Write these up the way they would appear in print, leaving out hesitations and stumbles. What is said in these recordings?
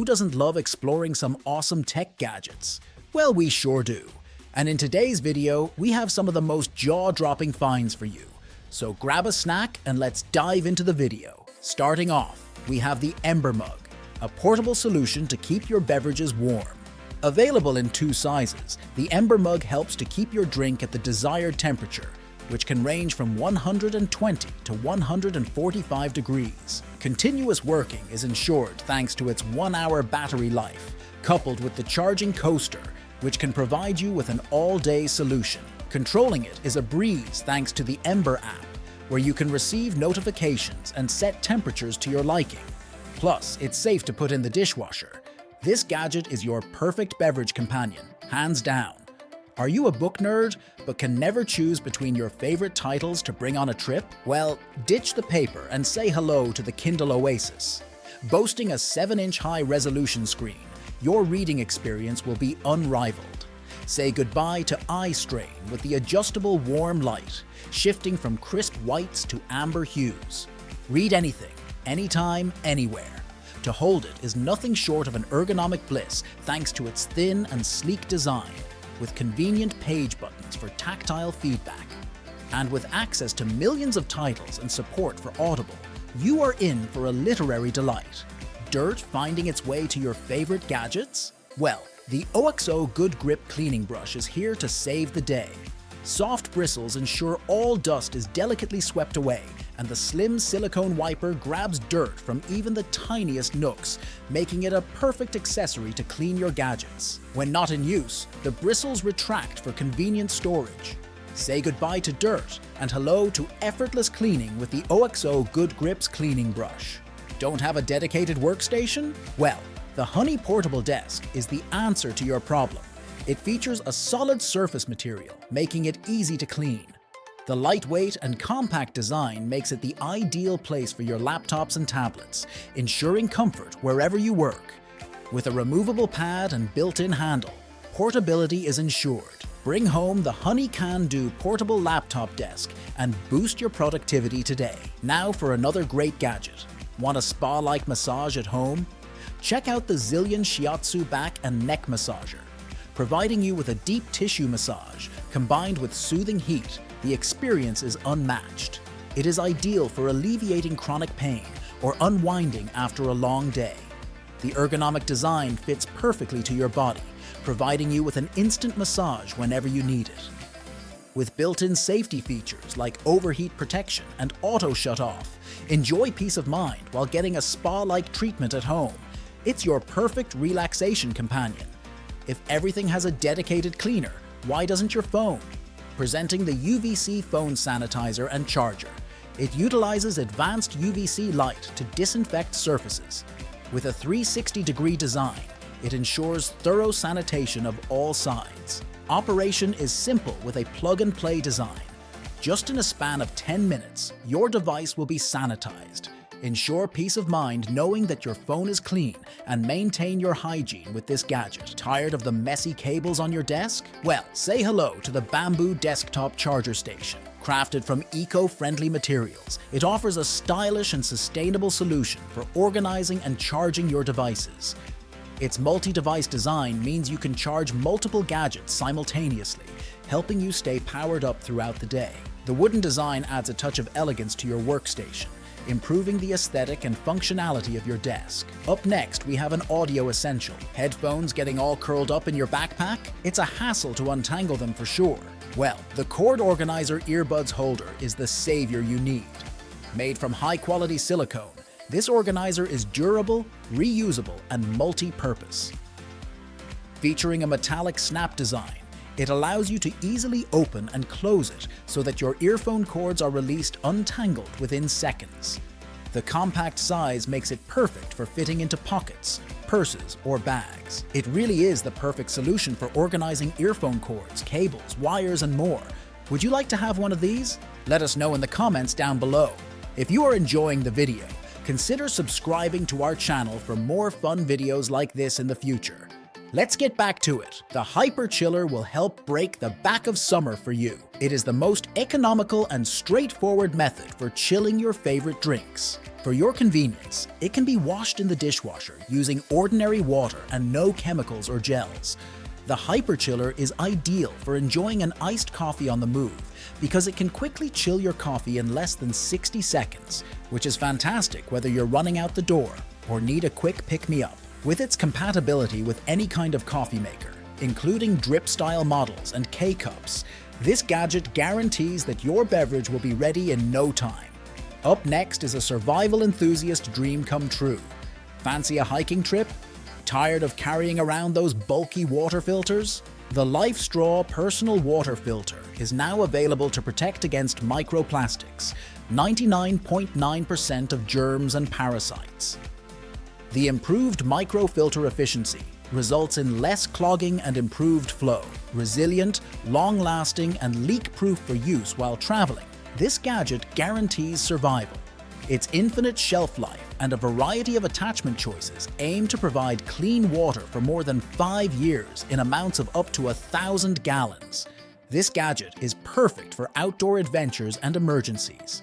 doesn't love exploring some awesome tech gadgets? Well, we sure do. And in today's video, we have some of the most jaw-dropping finds for you. So grab a snack and let's dive into the video. Starting off, we have the Ember mug, a portable solution to keep your beverages warm. Available in 2 sizes, the Ember mug helps to keep your drink at the desired temperature, which can range from 120 to 145 degrees. Continuous working is ensured thanks to its 1-hour battery life, coupled with the charging coaster, which can provide you with an all-day solution. Controlling it is a breeze thanks to the Ember app, where you can receive notifications and set temperatures to your liking. Plus, it's safe to put in the dishwasher. This gadget is your perfect beverage companion, hands down. Are you a book nerd, but can never choose between your favorite titles to bring on a trip? Well, ditch the paper and say hello to the Kindle Oasis. Boasting a 7-inch high resolution screen, your reading experience will be unrivaled. Say goodbye to eye strain with the adjustable warm light, shifting from crisp whites to amber hues. Read anything, anytime, anywhere. To hold it is nothing short of an ergonomic bliss thanks to its thin and sleek design, with convenient page buttons for tactile feedback. And with access to millions of titles and support for Audible, you are in for a literary delight. Dirt finding its way to your favorite gadgets? Well, the OXO Good Grip Cleaning Brush is here to save the day. Soft bristles ensure all dust is delicately swept away, and the slim silicone wiper grabs dirt from even the tiniest nooks, making it a perfect accessory to clean your gadgets. When not in use, the bristles retract for convenient storage. Say goodbye to dirt and hello to effortless cleaning with the OXO Good Grips Cleaning Brush. Don't have a dedicated workstation? Well, the Honey Portable Desk is the answer to your problem. It features a solid surface material, making it easy to clean. The lightweight and compact design makes it the ideal place for your laptops and tablets, ensuring comfort wherever you work. With a removable pad and built-in handle, portability is ensured. Bring home the Honey Can Do portable laptop desk and boost your productivity today. Now for another great gadget. Want a spa-like massage at home? Check out the Zyllion Shiatsu back and neck massager. Providing you with a deep tissue massage, combined with soothing heat, the experience is unmatched. It is ideal for alleviating chronic pain or unwinding after a long day. The ergonomic design fits perfectly to your body, providing you with an instant massage whenever you need it. With built-in safety features like overheat protection and auto shut-off, enjoy peace of mind while getting a spa-like treatment at home. It's your perfect relaxation companion. If everything has a dedicated cleaner, why doesn't your phone? Presenting the UVC phone sanitizer and charger. It utilizes advanced UVC light to disinfect surfaces. With a 360-degree design, it ensures thorough sanitation of all sides. Operation is simple with a plug-and-play design. Just in a span of 10 minutes, your device will be sanitized. Ensure peace of mind knowing that your phone is clean and maintain your hygiene with this gadget. Tired of the messy cables on your desk? Well, say hello to the Bamboo Desktop Charger Station. Crafted from eco-friendly materials, it offers a stylish and sustainable solution for organizing and charging your devices. Its multi-device design means you can charge multiple gadgets simultaneously, helping you stay powered up throughout the day. The wooden design adds a touch of elegance to your workstation, improving the aesthetic and functionality of your desk. Up next, we have an audio essential. Headphones getting all curled up in your backpack? It's a hassle to untangle them for sure. Well, the Cord Organizer earbuds holder is the savior you need. Made from high-quality silicone, this organizer is durable, reusable, and multi-purpose. Featuring a metallic snap design, it allows you to easily open and close it so that your earphone cords are released untangled within seconds. The compact size makes it perfect for fitting into pockets, purses, or bags. It really is the perfect solution for organizing earphone cords, cables, wires, and more. Would you like to have one of these? Let us know in the comments down below. If you are enjoying the video, consider subscribing to our channel for more fun videos like this in the future. Let's get back to it. The Hyper Chiller will help break the back of summer for you. It is the most economical and straightforward method for chilling your favorite drinks. For your convenience, it can be washed in the dishwasher using ordinary water and no chemicals or gels. The Hyper Chiller is ideal for enjoying an iced coffee on the move because it can quickly chill your coffee in less than 60 seconds, which is fantastic whether you're running out the door or need a quick pick-me-up. With its compatibility with any kind of coffee maker, including drip-style models and K-cups, this gadget guarantees that your beverage will be ready in no time. Up next is a survival enthusiast dream come true. Fancy a hiking trip? Tired of carrying around those bulky water filters? The LifeStraw Personal Water Filter is now available to protect against microplastics, 99.9% of germs and parasites. The improved microfilter efficiency results in less clogging and improved flow, resilient, long-lasting, and leak-proof for use while traveling. This gadget guarantees survival. Its infinite shelf life and a variety of attachment choices aim to provide clean water for more than 5 years in amounts of up to 1,000 gallons. This gadget is perfect for outdoor adventures and emergencies.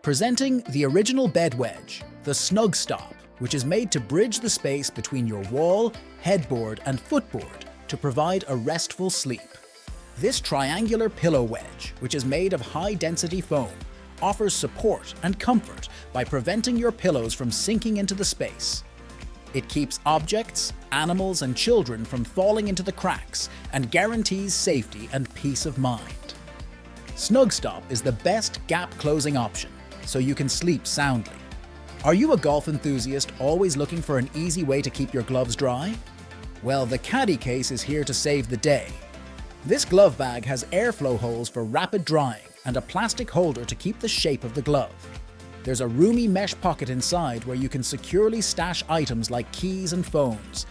Presenting the original bed wedge, the Snug-Stop, which is made to bridge the space between your wall, headboard, and footboard to provide a restful sleep. This triangular pillow wedge, which is made of high-density foam, offers support and comfort by preventing your pillows from sinking into the space. It keeps objects, animals, and children from falling into the cracks and guarantees safety and peace of mind. Snug-Stop is the best gap-closing option, so you can sleep soundly. Are you a golf enthusiast always looking for an easy way to keep your gloves dry? Well, the Caddie Case is here to save the day. This glove bag has airflow holes for rapid drying and a plastic holder to keep the shape of the glove. There's a roomy mesh pocket inside where you can securely stash items like keys and phones.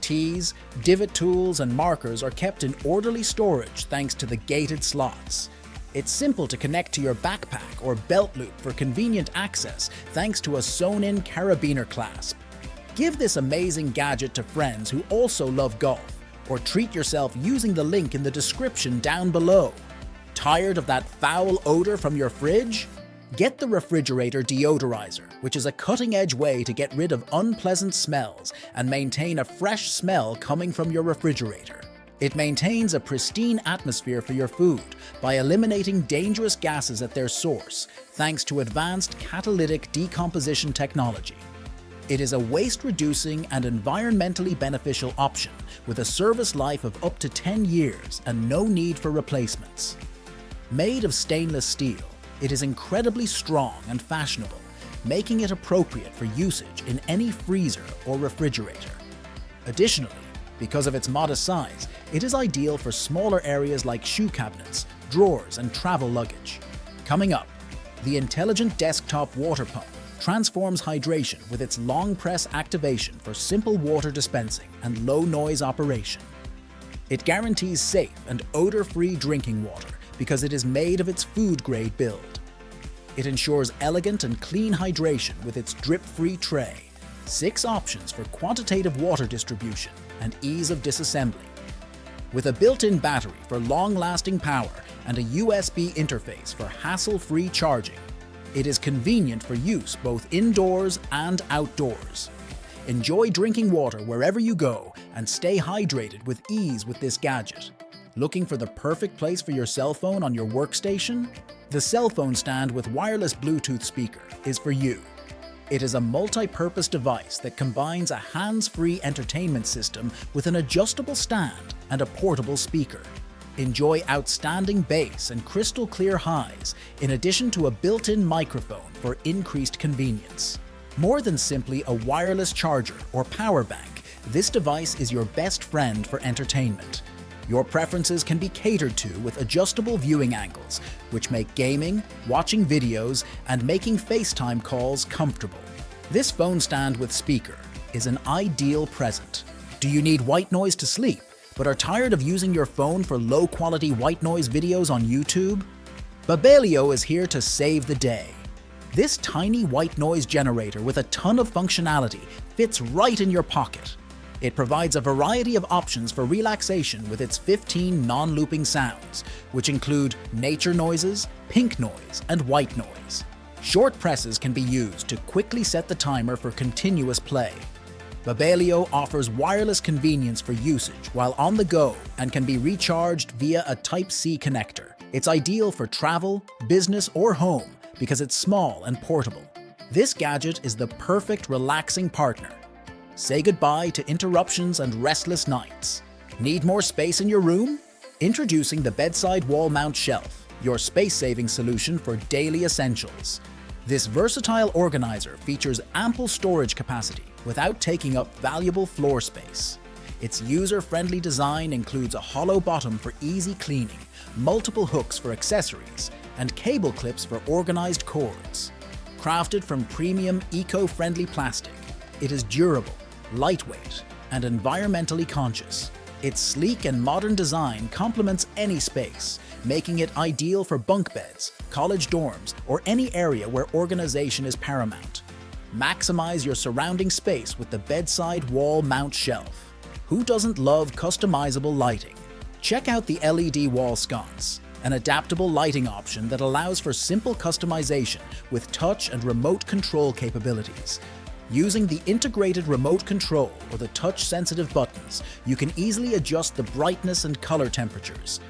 Tees, divot tools, and markers are kept in orderly storage thanks to the gated slots. It's simple to connect to your backpack or belt loop for convenient access thanks to a sewn-in carabiner clasp. Give this amazing gadget to friends who also love golf, or treat yourself using the link in the description down below. Tired of that foul odor from your fridge? Get the refrigerator Deodorizer, which is a cutting-edge way to get rid of unpleasant smells and maintain a fresh smell coming from your refrigerator. It maintains a pristine atmosphere for your food by eliminating dangerous gases at their source, thanks to advanced catalytic decomposition technology. It is a waste-reducing and environmentally beneficial option with a service life of up to 10 years and no need for replacements. Made of stainless steel, it is incredibly strong and fashionable, making it appropriate for usage in any freezer or refrigerator. Additionally, because of its modest size, it is ideal for smaller areas like shoe cabinets, drawers, and travel luggage. Coming up, the intelligent desktop water pump transforms hydration with its long press activation for simple water dispensing and low noise operation. It guarantees safe and odor-free drinking water because it is made of its food-grade build. It ensures elegant and clean hydration with its drip-free tray, 6 options for quantitative water distribution, and ease of disassembly. With a built-in battery for long-lasting power and a USB interface for hassle-free charging, it is convenient for use both indoors and outdoors. Enjoy drinking water wherever you go and stay hydrated with ease with this gadget. Looking for the perfect place for your cell phone on your workstation? The cell phone stand with wireless Bluetooth speaker is for you. It is a multi-purpose device that combines a hands-free entertainment system with an adjustable stand and a portable speaker. Enjoy outstanding bass and crystal clear highs, in addition to a built-in microphone for increased convenience. More than simply a wireless charger or power bank, this device is your best friend for entertainment. Your preferences can be catered to with adjustable viewing angles, which make gaming, watching videos, and making FaceTime calls comfortable. This phone stand with speaker is an ideal present. Do you need white noise to sleep, but are tired of using your phone for low-quality white noise videos on YouTube? Babelio is here to save the day. This tiny white noise generator with a ton of functionality fits right in your pocket. It provides a variety of options for relaxation with its 15 non-looping sounds, which include nature noises, pink noise, and white noise. Short presses can be used to quickly set the timer for continuous play. Babelio offers wireless convenience for usage while on the go and can be recharged via a Type-C connector. It's ideal for travel, business, or home because it's small and portable. This gadget is the perfect relaxing partner. Say goodbye to interruptions and restless nights. Need more space in your room? Introducing the Bedside Wall Mount Shelf, your space-saving solution for daily essentials. This versatile organizer features ample storage capacity without taking up valuable floor space. Its user-friendly design includes a hollow bottom for easy cleaning, multiple hooks for accessories, and cable clips for organized cords. Crafted from premium, eco-friendly plastic, it is durable, lightweight, and environmentally conscious. Its sleek and modern design complements any space, making it ideal for bunk beds, college dorms, or any area where organization is paramount. Maximize your surrounding space with the Bedside Wall Mount Shelf. Who doesn't love customizable lighting? Check out the LED Wall Sconce, an adaptable lighting option that allows for simple customization with touch and remote control capabilities. Using the integrated remote control or the touch-sensitive buttons, you can easily adjust the brightness and color temperatures.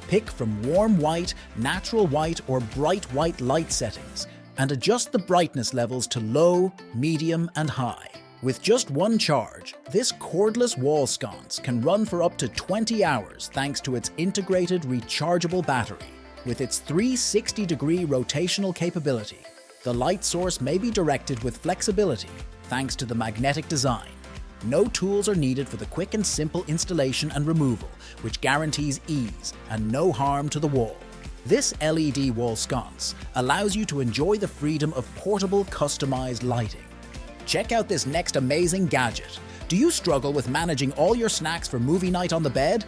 Pick from warm white, natural white, or bright white light settings, and adjust the brightness levels to low, medium, and high. With just one charge, this cordless wall sconce can run for up to 20 hours thanks to its integrated rechargeable battery. With its 360-degree rotational capability, the light source may be directed with flexibility thanks to the magnetic design. No tools are needed for the quick and simple installation and removal, which guarantees ease and no harm to the wall. This LED wall sconce allows you to enjoy the freedom of portable, customized lighting. Check out this next amazing gadget. Do you struggle with managing all your snacks for movie night on the bed?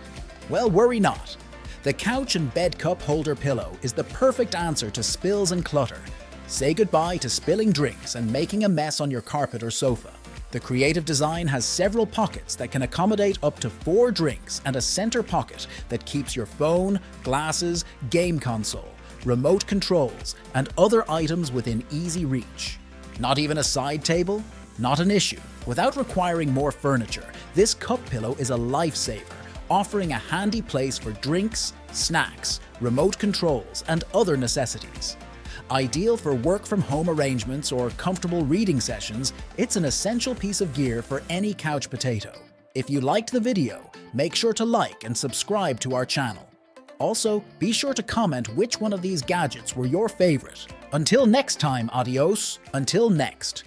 Well, worry not. The couch and bed cup holder pillow is the perfect answer to spills and clutter. Say goodbye to spilling drinks and making a mess on your carpet or sofa. The creative design has several pockets that can accommodate up to 4 drinks and a center pocket that keeps your phone, glasses, game console, remote controls, and other items within easy reach. Not even a side table? Not an issue. Without requiring more furniture, this cup pillow is a lifesaver, offering a handy place for drinks, snacks, remote controls, and other necessities. Ideal for work-from-home arrangements or comfortable reading sessions, it's an essential piece of gear for any couch potato. If you liked the video, make sure to like and subscribe to our channel. Also, be sure to comment which one of these gadgets were your favorite. Until next time, adios. Until next.